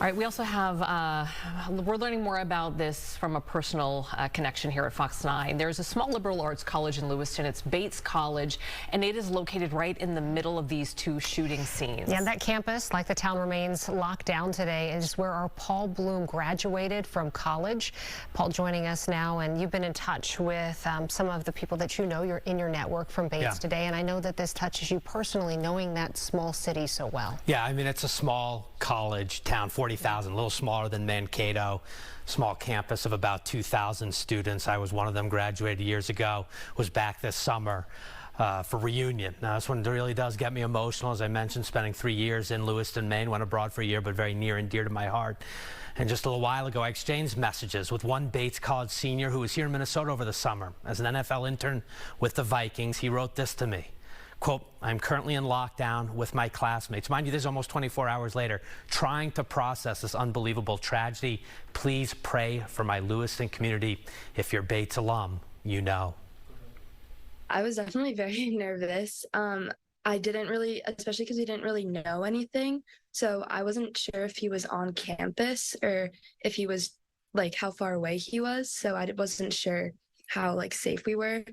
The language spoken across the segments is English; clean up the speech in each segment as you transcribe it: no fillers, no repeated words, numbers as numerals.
All right, we also have, we're learning more about this from a personal connection here at Fox 9. There's a small liberal arts college in Lewiston. It's Bates College, and it is located right in the middle of these two shooting scenes. Yeah, that campus, like the town, remains locked down today. It is where our Paul Blume graduated from college. Paul joining us now, and you've been in touch with some of the people that you know. You're in your network from Bates today, and I know that this touches you personally, knowing that small city so well. Yeah, I mean, it's a small college town, 40,000, a little smaller than Mankato, small campus of about 2,000 students. I was one of them, graduated years ago, was back this summer for reunion. Now, this one really does get me emotional. As I mentioned, spending 3 years in Lewiston, Maine, went abroad for a year, but very near and dear to my heart. And just a little while ago, I exchanged messages with one Bates College senior who was here in Minnesota over the summer as an NFL intern with the Vikings. He wrote this to me. Quote, I'm currently in lockdown with my classmates. Mind you, this is almost 24 hours later, trying to process this unbelievable tragedy. Please pray for my Lewiston community. If you're Bates alum, you know. I was definitely very nervous. I didn't really, especially because we didn't really know anything. So I wasn't sure if he was on campus or if he was, like, how far away he was. So I wasn't sure how, like, safe we were.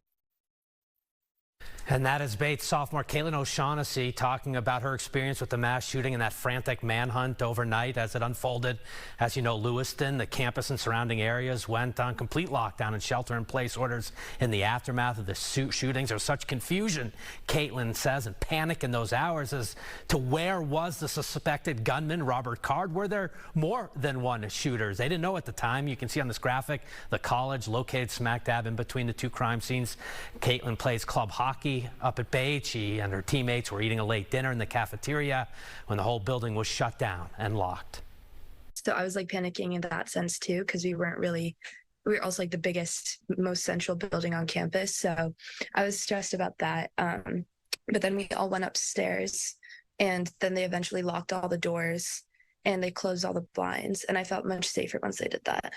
And that is Bates sophomore Caitlin O'Shaughnessy talking about her experience with the mass shooting and that frantic manhunt overnight as it unfolded. As you know, Lewiston, the campus and surrounding areas went on complete lockdown and shelter-in-place orders in the aftermath of the shootings. There was such confusion, Caitlin says, and panic in those hours as to where was the suspected gunman, Robert Card. Were there more than one shooters? They didn't know at the time. You can see on this graphic the college located smack dab in between the two crime scenes. Caitlin plays club hockey up at Bates. She and her teammates were eating a late dinner in the cafeteria when the whole building was shut down and locked. So I was like panicking in that sense too, because we were also like the biggest, most central building on campus. So I was stressed about that. But then we all went upstairs, and then they eventually locked all the doors and they closed all the blinds. And I felt much safer once they did that.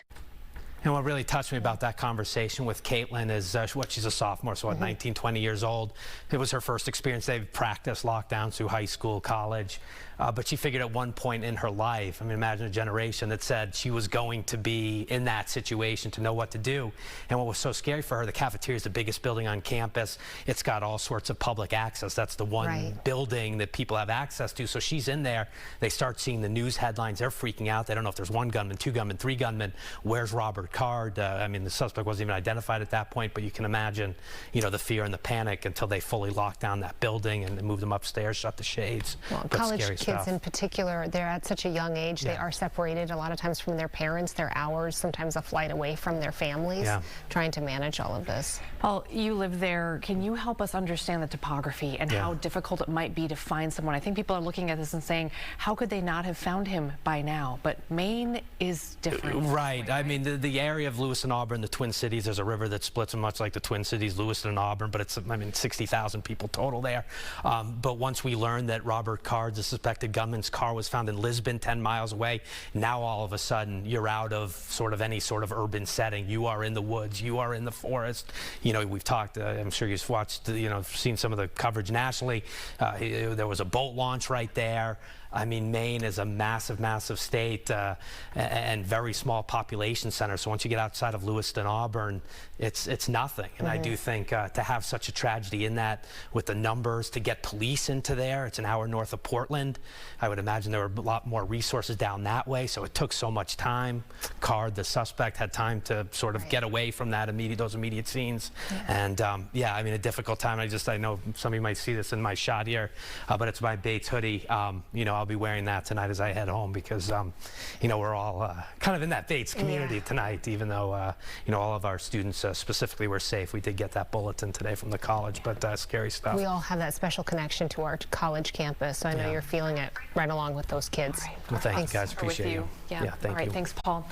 And what really touched me about that conversation with Caitlin is she's a sophomore, so 19, 20 years old. It was her first experience. They've practiced lockdowns through high school, college. But she figured at one point in her life, I mean, imagine a generation that said she was going to be in that situation to know what to do. And what was so scary for her, the cafeteria is the biggest building on campus. It's got all sorts of public access. That's the one building that people have access to. So she's in there. They start seeing the news headlines. They're freaking out. They don't know if there's one gunman, two gunmen, three gunmen. Where's Robert Card? I mean, the suspect wasn't even identified at that point, but you can imagine, you know, the fear and the panic until they fully locked down that building and moved them upstairs, shut the shades. Well, college kids in particular, they're at such a young age. They are separated a lot of times from their parents. They're hours, sometimes a flight away from their families, trying to manage all of this. Paul, you live there. Can you help us understand the topography and how difficult it might be to find someone? I think people are looking at this and saying, how could they not have found him by now? But Maine is different. Right. I mean, the area of Lewiston, Auburn, the Twin Cities, there's a river that splits them, much like the Twin Cities, Lewiston and Auburn, but it's, I mean, 60,000 people total there. But once we learned that Robert Card, the suspected gunman's car, was found in Lisbon, 10 miles away, now all of a sudden you're out of sort of any sort of urban setting. You are in the woods, you are in the forest. You know, we've talked, I'm sure you've watched, you know, seen some of the coverage nationally. There was a boat launch right there. I mean, Maine is a massive, massive state and very small population center. So once you get outside of Lewiston, Auburn, it's nothing. And I do think to have such a tragedy in that, with the numbers, to get police into there, it's an hour north of Portland. I would imagine there were a lot more resources down that way. So it took so much time. Card, the suspect, had time to sort of get away from that those immediate scenes. And yeah, I mean, a difficult time. I know some of you might see this in my shot here, but it's my Bates hoodie. You know, I'll be wearing that tonight as I head home because, you know, we're all kind of in that Bates community tonight, even though, you know, all of our students specifically were safe. We did get that bulletin today from the college, but scary stuff. We all have that special connection to our college campus, so I know you're feeling it right along with those kids. Well, thanks, you guys. Appreciate you. Yeah, thank you. All right, thanks, Paul.